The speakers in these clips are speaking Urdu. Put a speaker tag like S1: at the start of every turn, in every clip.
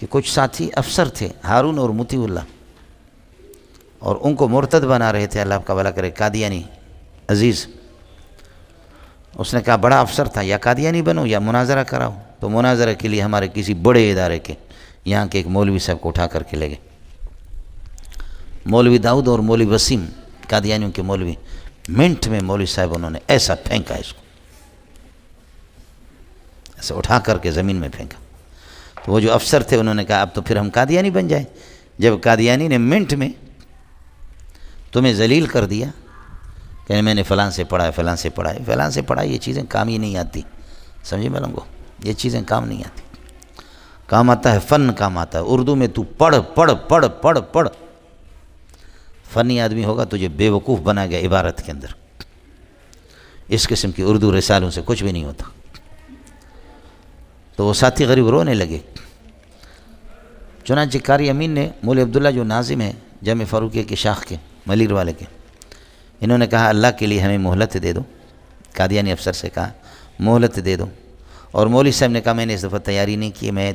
S1: کہ کچھ ساتھی افسر تھے ہارون اور مطیع اللہ، اور ان کو مرتد بنا رہے تھے، اللہ آپ کا بھلا کرے، قادیانی عزیز۔ اس نے کہا بڑا افسر تھا، یا قادیانی بنو یا مناظرہ کراؤ۔ تو مناظرہ کے لیے ہمارے کسی بڑے ادارے کے یہاں کے ایک مولوی صاحب کو اٹھا کر کے لے گئے، مولوی داؤد اور مولوی وسیم، قادیانیوں کے مولوی۔ منٹ میں مولوی صاحب انہوں نے ایسا پھینکا اس کو، ایسے اٹھا کر کے زمین میں پھینکا۔ تو وہ جو افسر تھے انہوں نے کہا اب تو پھر ہم قادیانی بن جائیں، جب قادیانی نے منٹ میں تمہیں ذلیل کر دیا کہ میں نے فلاں سے پڑھا ہے، فلاں سے پڑھا ہے، فلاں سے پڑھا ہے، یہ چیزیں کام ہی نہیں آتی، سمجھے میروں کو، یہ چیزیں کام نہیں آتی۔ کام آتا ہے فن، کام آتا ہے اردو میں۔ تو پڑھ پڑھ پڑھ پڑھ پڑھ، فنی آدمی ہوگا تجھے بے وقوف بنا گیا عبارت کے اندر۔ اس قسم کی اردو رسالوں سے کچھ بھی نہیں ہوتا۔ تو وہ ساتھی غریب رونے لگے۔ چنانچہ قاری امین نے، مولوی عبداللہ جو ناظم ہے جامع فاروقیہ کی شاخ کے، ملیر والے کے، انہوں نے کہا اللہ کے لیے ہمیں مہلت دے دو، قادیانی افسر سے کہا مہلت دے دو۔ اور مولوی صاحب نے کہا میں نے اس دفعہ تیاری نہیں کی، میں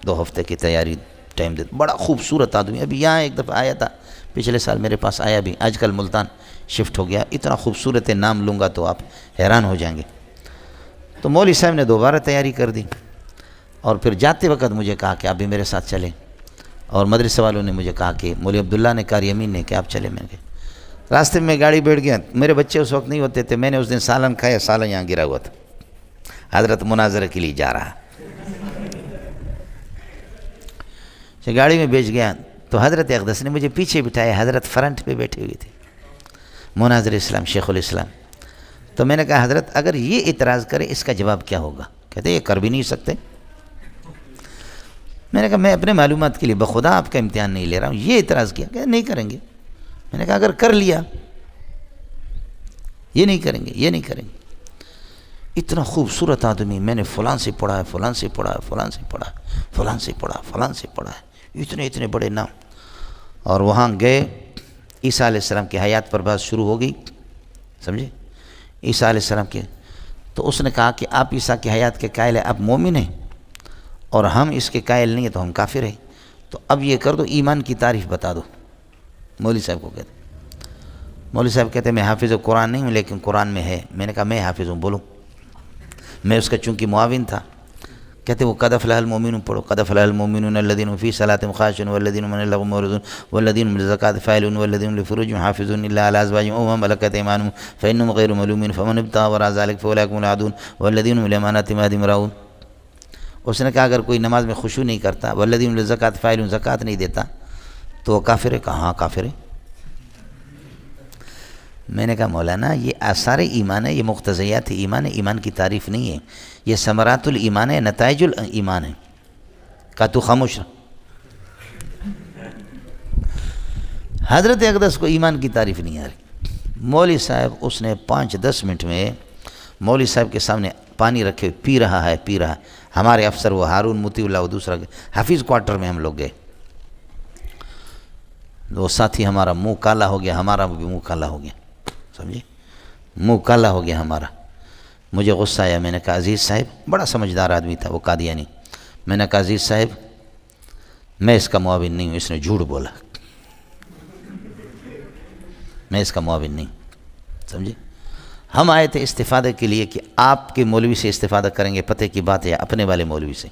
S1: 2 ہفتے کی تیاری ٹائم دے دو۔ بڑا خوبصورت آدمی، ابھی یہاں ایک دفعہ آیا تھا، پچھلے سال میرے پاس آیا بھی، آج کل ملتان شفٹ ہو گیا۔ اتنا خوبصورت ہے، نام لوں گا تو آپ حیران ہو جائیں گے۔ تو مولوی صاحب نے دوبارہ تیاری کر دی، اور پھر جاتے وقت مجھے کہا کہ آپ بھی میرے ساتھ چلیں، اور مدرسے والوں نے مجھے کہا کہ مولوی عبداللہ نے، قاری امین نے، کہ آپ چلیں۔ میں نے راستے میں گاڑی بیٹھ گیا، میرے بچے اس وقت نہیں ہوتے تھے، میں نے اس دن سالن کھایا، سالن یہاں گرا ہوا تھا، حضرت مناظرہ کے لیے جا رہا۔ گاڑی میں بیٹھ گیا تو حضرت اقدس نے مجھے پیچھے بٹھایا، حضرت فرنٹ پہ بیٹھے ہوئے تھے، مناظر اسلام شیخ الاسلام۔ تو میں نے کہا حضرت اگر یہ اعتراض کرے اس کا جواب کیا ہوگا؟ کہتے یہ کر بھی نہیں سکتے۔ میں نے کہا میں اپنے معلومات کے لیے بخدا آپ کا امتحان نہیں لے رہا ہوں، یہ اعتراض کیا کہ نہیں کریں گے۔ میں نے کہا اگر کر لیا، یہ نہیں کریں گے، یہ نہیں کریں گے۔ اتنا خوبصورت آدمی، میں نے فلاں سے پڑھا ہے، فلاں سے پڑھا ہے، فلاں سے پڑھا ہے، فلاں سے پڑھا، فلاں سے پڑھا ہے، اتنے اتنے بڑے نام۔ اور وہاں گئے، عیسیٰ علیہ السلام کی حیات پر بات شروع ہو گئی، سمجھے، عیسیٰ علیہ السلام کے۔ تو اس نے کہا کہ آپ عیسیٰ کی حیات کے قائل ہیں، آپ مومن ہیں، اور ہم اس کے قائل نہیں ہیں تو ہم کافر ہیں۔ تو اب یہ کر دو، ایمان کی تعریف بتا دو۔ مولوی صاحب کو کہتے، مولوی صاحب کہتے میں حافظ قرآن نہیں ہوں لیکن قرآن میں ہے۔ میں نے کہا میں حافظ ہوں، بولوں۔ میں اس کا چونکہ معاون تھا۔ کہتے وہ قد افلح المؤمنون پڑھو، قد افلح المؤمنون الذین فی صلاتہم خاشعون والذین من اللغو معرضون والذین هم للزکاۃ فاعلون والذین لفروجہم حافظون الا علی ازواجہم او ما ملکت ایمانہم فانہم غیر ملومین فمن ابتغى وراء ذلک فاولئک هم العادون والذین هم لاماناتہم عہدہم راعون۔ اس نے کہا اگر کوئی نماز میں خشوع نہیں کرتا، والذین للزکاۃ فاعلون، زکوٰۃ نہیں دیتا، تو وہ کافر ہے؟ کہا ہاں کافر ہے۔ میں نے کہا مولانا یہ آثار ایمان ہے، یہ مقتضیات ایمان ہے، ایمان کی تعریف نہیں ہے، یہ ثمرات الایمان ہے، نتائج الایمان ہے۔ کہا تو خاموش رہ۔ حضرت اقدس کو ایمان کی تعریف نہیں آ رہی۔ مولوی صاحب اس نے 5-10 منٹ میں مولوی صاحب کے سامنے پانی رکھے پی رہا ہے، پی رہا ہے۔ ہمارے افسر وہ ہارون مطیع اللہ، وہ دوسرا حفیظ کوارٹر میں ہم لوگ گئے، وہ ساتھی ہمارا منہ کالا ہو گیا، ہمارا بھی منہ کالا ہو گیا، سمجھے، منہ کالا ہو گیا ہمارا۔ مجھے غصہ آیا، میں نے کہا عزیز صاحب، بڑا سمجھدار آدمی تھا وہ قادیانی، میں نے کہا عزیز صاحب میں اس کا معاون نہیں ہوں، اس نے جھوٹ بولا، میں اس کا معاون نہیں، سمجھے۔ ہم آئے تھے استفادہ کے لیے کہ آپ کے مولوی سے استفادہ کریں گے، پتہ کی بات ہے، اپنے والے مولوی سے۔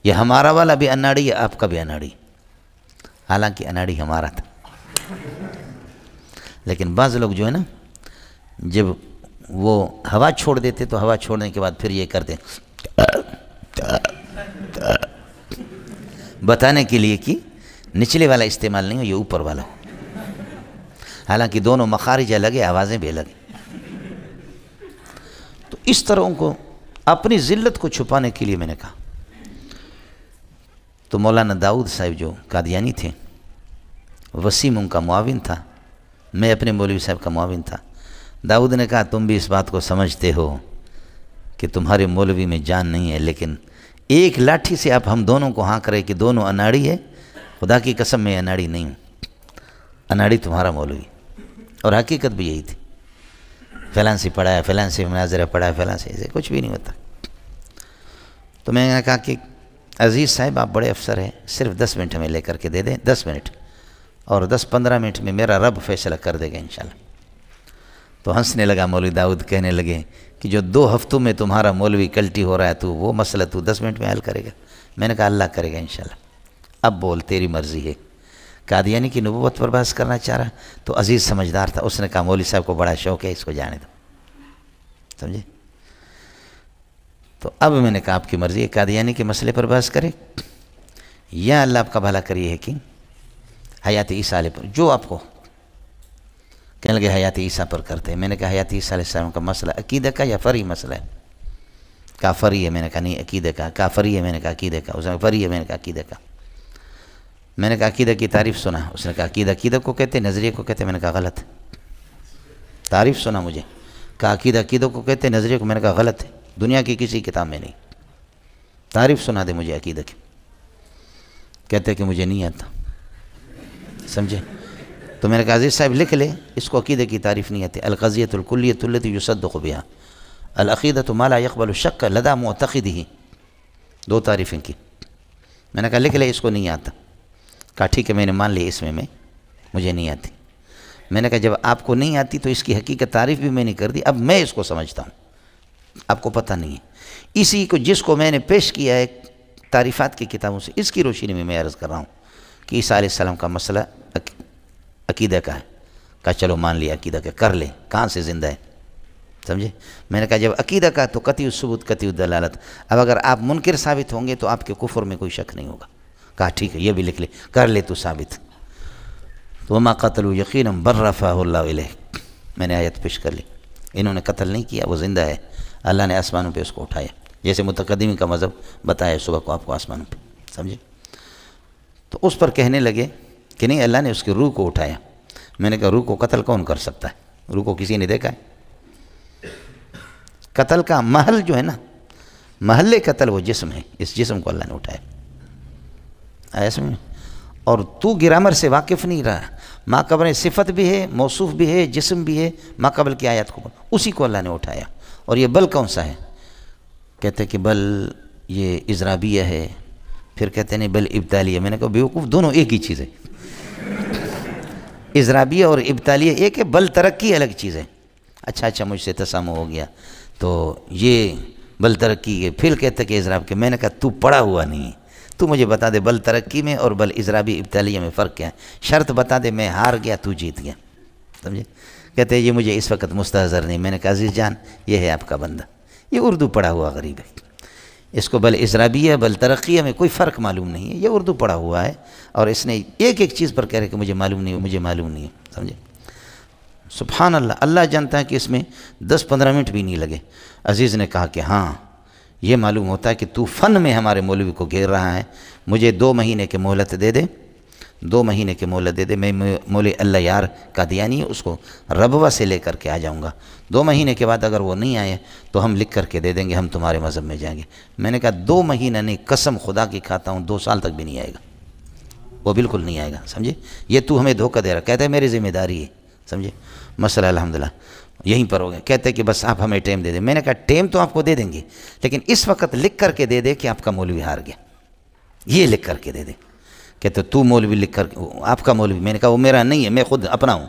S1: یہ ہمارا والا بھی اناڑی ہے، آپ کا بھی اناڑی، حالانکہ اناڑی ہمارا تھا۔ لیکن بعض لوگ جو ہے نا، جب وہ ہوا چھوڑ دیتے تو ہوا چھوڑنے کے بعد پھر یہ کرتے بتانے کے لیے کہ نچلے والا استعمال نہیں ہو، یہ اوپر والا ہو، حالانکہ دونوں مخارج الگ ہے، آوازیں بھی الگ ہیں۔ تو اس طرح ان کو اپنی ذلت کو چھپانے کے لیے میں نے کہا۔ تو مولانا داؤد صاحب جو قادیانی تھے، وسیم ان کا معاون تھا، میں اپنے مولوی صاحب کا معاون تھا۔ داؤد نے کہا تم بھی اس بات کو سمجھتے ہو کہ تمہارے مولوی میں جان نہیں ہے، لیکن ایک لاٹھی سے آپ ہم دونوں کو ہاں کرے کہ دونوں اناڑی ہے، خدا کی قسم میں اناڑی نہیں ہوں، اناڑی تمہارا مولوی، اور حقیقت بھی یہی تھی۔ فلاں سے پڑھا ہے، فلاں سے مناظرہ پڑھا ہے، فلاں سے، ایسے کچھ بھی نہیں ہوتا۔ تو میں نے کہا کہ عزیز صاحب آپ بڑے افسر ہیں، صرف 10 منٹ ہمیں لے کر کے دے دیں، 10 منٹ، اور 10-15 منٹ میں میرا رب فیصلہ کر دے گا انشاءاللہ۔ تو ہنسنے لگا مولوی داؤد، کہنے لگے کہ جو 2 ہفتوں میں تمہارا مولوی کلٹی ہو رہا ہے تو وہ مسئلہ تو 10 منٹ میں حل کرے گا؟ میں نے کہا اللہ کرے گا انشاءاللہ۔ اب بول تیری مرضی ہے۔ قادیانی کی نبوت پر بحث کرنا چاہ رہا، تو عزیز سمجھدار تھا، اس نے کہا مولوی صاحب کو بڑا شوق ہے، اس کو جانے دو، سمجھے؟ تو اب میں نے کہا آپ کی مرضی ہے، قادیانی کے مسئلے پر بحث کرے یا اللہ آپ کا بھلا کریے ہے کہ حیات عیسیٰ علیہ پر، جو آپ کو کہنے لگے حیات عیسیٰ پر کرتے ہیں۔ میں نے کہا حیات عیسیٰ علیہ السلام کا مسئلہ عقیدہ کا یا فرعی مسئلہ ہے؟ کہا فرعی ہے۔ میں نے کہا نہیں عقیدہ کا۔ کہا فرعی ہے۔ میں نے کہا عقیدہ کا۔ اس نے فرعی ہے۔ میں نے کہا عقیدہ کا۔ میں نے کہا عقیدہ کی تعریف سنا؟ اس نے کہا عقیدہ عقیدہ کو کہتے ہیں، نظریے کو کہتے ہیں۔ میں نے کہا غلط ہے۔ تعریف سنا مجھے؟ کہا عقیدہ عقیدہ کو کہتے ہیں، نظریے کو۔ میں نے کہا غلط ہے، دنیا کی کسی کتاب میں نہیں۔ تعریف سنا دے مجھے عقیدہ کی۔ کہتے کہ مجھے نہیں آتا، سمجھے؟ تو میں نے کہا عزیز صاحب لکھ لے، اس کو عقیدہ کی تعریف نہیں آتی۔ القضیۃ الکلیۃ التی یصدق بها العقیدۃ ما لا يقبل الشک لدى معتقدہ، 2 تعریفیں کی۔ میں نے کہا لکھ لے، اس کو نہیں آتا۔ کہا ٹھیک ہے، میں نے مان لی، اس میں مجھے نہیں آتی۔ میں نے کہا جب آپ کو نہیں آتی تو اس کی حقیقت تعریف بھی میں نے کر دی، اب میں اس کو سمجھتا ہوں، آپ کو پتہ نہیں ہے۔ اسی کو جس کو میں نے پیش کیا ہے تعریفات کی کتابوں سے، اس کی روشنی میں عرض کر رہا ہوں کہ عیسیٰ علیہ السلام کا مسئلہ عقیدہ کا ہے۔ کہا چلو مان لیا عقیدہ کا، کر لے، کہاں سے زندہ ہے، سمجھے؟ میں نے کہا جب عقیدہ کا تو قطعی الثبوت قطعی الدلالت، اب اگر آپ منکر ثابت ہوں گے تو آپ کے کفر میں کوئی شک نہیں ہوگا۔ کہا ٹھیک ہے، یہ بھی لکھ لے، کر لے تو ثابت۔ تو وما قتلوا یقینا بل رفعہ اللہ الیہ، میں نے آیت پیش کر لی۔ انہوں نے قتل نہیں کیا، وہ زندہ ہے، اللہ نے آسمانوں پہ اس کو اٹھایا، جیسے متقدمین کا مذہب بتایا صبح کو آپ کو آسمانوں پہ، سمجھے؟ تو اس پر کہنے لگے کہ نہیں اللہ نے اس کی روح کو اٹھایا۔ میں نے کہا روح کو قتل کون کر سکتا ہے؟ روح کو کسی نے دیکھا ہے؟ قتل کا محل جو ہے نا، محل قتل وہ جسم ہے، اس جسم کو اللہ نے اٹھایا۔ آیا سمجھ؟ اور تو گرامر سے واقف نہیں رہا، ما قبل صفت بھی ہے، موصوف بھی ہے، جسم بھی ہے، ما قبل کی آیات کو اسی کو اللہ نے اٹھایا۔ اور یہ بل کون سا ہے؟ کہتے کہ بل یہ اضرابیہ ہے، پھر کہتے ہیں بل ابتالیہ۔ میں نے کہا بیوقوف، دونوں ایک ہی چیز ہے، اضرابیہ اور ابتالیہ ایک ہے، بل ترقی الگ چیز ہے۔ اچھا مجھ سے تسامح ہو گیا، تو یہ بل ترقی ہے، پھر کہتے کہ اضراب کے۔ میں نے کہا تو پڑھا ہوا نہیں ہے، تو مجھے بتا دے بل ترقی میں اور بل اضرابی ابتالیہ میں فرق کیا ہے، شرط بتا دے، میں ہار گیا تو جیت گیا، سمجھے؟ کہتے ہیں یہ مجھے اس وقت مستحضر نہیں۔ میں نے کہا عزیز جان یہ ہے آپ کا بندہ، یہ اردو پڑھا ہوا غریب ہے، اس کو بل اضرابیہ بل ترقیہ میں کوئی فرق معلوم نہیں ہے، یہ اردو پڑھا ہوا ہے، اور اس نے ایک چیز پر کہہ رہے کہ مجھے معلوم نہیں ہے، مجھے معلوم نہیں ہے، سمجھے؟ سبحان اللہ، اللہ جانتا ہے کہ اس میں 10-15 منٹ بھی نہیں لگے۔ عزیز نے کہا کہ ہاں یہ معلوم ہوتا ہے کہ تو فن میں ہمارے مولوی کو گھیر رہا ہے، مجھے 2 مہینے کے مہلت دے دے، 2 مہینے کے مہلت دے دے، میں مولوی اللہ یار قادیانی ہے، اس کو ربوہ سے لے کر کے آ جاؤں گا، 2 مہینے کے بعد اگر وہ نہیں آئے تو ہم لکھ کر کے دے دیں گے، ہم تمہارے مذہب میں جائیں گے۔ میں نے کہا 2 مہینہ نہیں، قسم خدا کی کھاتا ہوں 2 سال تک بھی نہیں آئے گا، وہ بالکل نہیں آئے گا، سمجھے؟ یہ تو ہمیں دھوکہ دے رہا، کہتا ہے میری ذمہ داری ہے، سمجھے؟ مسئلہ الحمدللہ یہیں پر ہو گیا۔ کہتے ہیں کہ بس آپ ہمیں ٹائم دے دیں۔ میں نے کہا ٹائم تو آپ کو دے دیں گے، لیکن اس وقت لکھ کر کے دے دے کہ آپ کا مولوی ہار گیا، یہ لکھ کر کے دے دے۔ کہتے تو مولوی لکھ کر، آپ کا مولوی؟ میں نے کہا وہ میرا نہیں ہے، میں خود اپنا ہوں،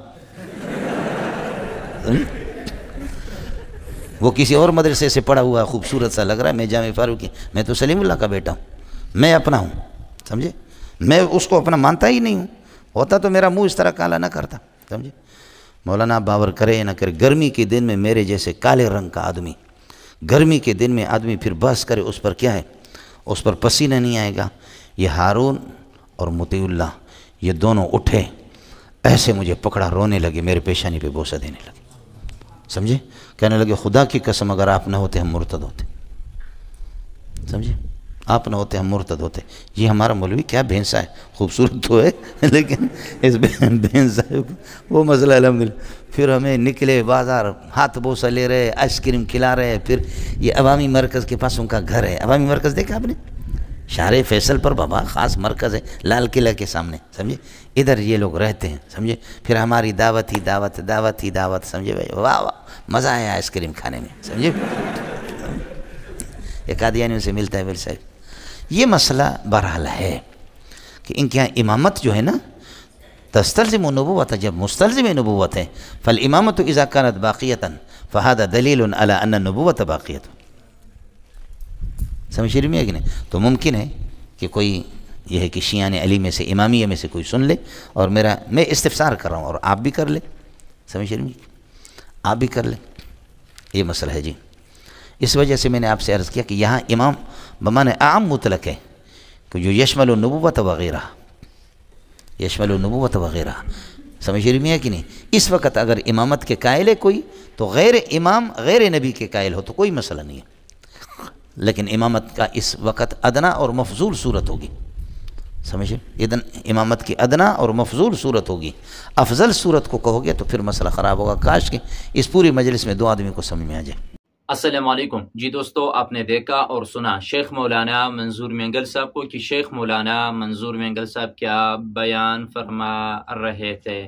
S1: وہ کسی اور مدرسے سے پڑھا ہوا خوبصورت سا لگ رہا ہے، میں جامع فاروقی، میں تو سلیم اللہ کا بیٹا ہوں، میں اپنا ہوں، سمجھے؟ میں اس کو اپنا مانتا ہی نہیں ہوں، ہوتا تو میرا منہ اس طرح کالا نہ کرتا، سمجھے؟ مولانا باور کرے یا نہ کرے، گرمی کے دن میں میرے جیسے کالے رنگ کا آدمی، گرمی کے دن میں آدمی پھر بحث کرے، اس پر کیا ہے؟ اس پر پسینہ نہیں آئے گا۔ یہ ہارون اور مطیع اللہ یہ دونوں اٹھے، ایسے مجھے پکڑا، رونے لگے، میرے پیشانی پہ بوسہ دینے لگے، سمجھے؟ کہنے لگے خدا کی قسم اگر آپ نہ ہوتے ہم مرتد ہوتے، سمجھے؟ آپ نہ ہوتے ہم مرتد ہوتے۔ یہ ہمارا مولوی کیا بھینسا ہے، خوبصورت تو ہے لیکن اس بھینسا وہ مسئلہ الحمدللہ۔ پھر ہمیں نکلے بازار، ہاتھ بوسہ لے رہے، آئس کریم کھلا رہے۔ پھر یہ عوامی مرکز کے پاس ان کا گھر ہے، عوامی مرکز دیکھا آپ نے؟ شارع فیصل پر بابا خاص مرکز ہے، لال قلعہ کے سامنے، سمجھے؟ ادھر یہ لوگ رہتے ہیں، سمجھے؟ پھر ہماری دعوت ہی دعوت، دعوت ہی دعوت، سمجھے بھائی؟ واہ واہ، مزہ آیا آئس کریم کھانے میں، سمجھے؟ یہ قادیانیوں سے ملتا ہے میرے صاحب، یہ مسئلہ بہرحال ہے کہ ان کے یہاں امامت جو ہے نا تستلزم نبوت، جب مستلزم نبوت ہے، فالامامت اذا كانت باقیتا فهذا دلیل علی ان النبوت باقیت. سمجھ رہی ہے کہ نہیں؟ تو ممکن ہے کہ کوئی یہ ہے کہ شیعان علی میں سے امامیہ میں سے کوئی سن لے اور میں استفسار کر رہا ہوں اور آپ بھی کر لیں. سمجھ رہی ہیں؟ آپ بھی کر لیں. یہ مسئلہ ہے جی. اس وجہ سے میں نے آپ سے عرض کیا کہ یہاں امام بمعنی عام مطلق ہے کہ جو یشمل النبوت وغیرہ، یشمل النبوت وغیرہ. سمجھ رہی ہے کہ نہیں؟ اس وقت اگر امامت کے قائل ہے کوئی تو غیر امام غیر نبی کے قائل ہو تو کوئی مسئلہ نہیں ہے، لیکن امامت کا اس وقت ادنا اور مفضول صورت ہوگی. سمجھے؟ اذن امامت کی ادنا اور مفضول صورت ہوگی. افضل صورت کو کہو گے تو پھر مسئلہ خراب ہوگا. کاش کہ اس پوری مجلس میں 2 آدمی کو سمجھ میں آ جائے.
S2: السلام علیکم جی دوستو، آپ نے دیکھا اور سنا شیخ مولانا منظور مینگل صاحب کو کہ شیخ مولانا منظور مینگل صاحب کیا بیان فرما رہے تھے.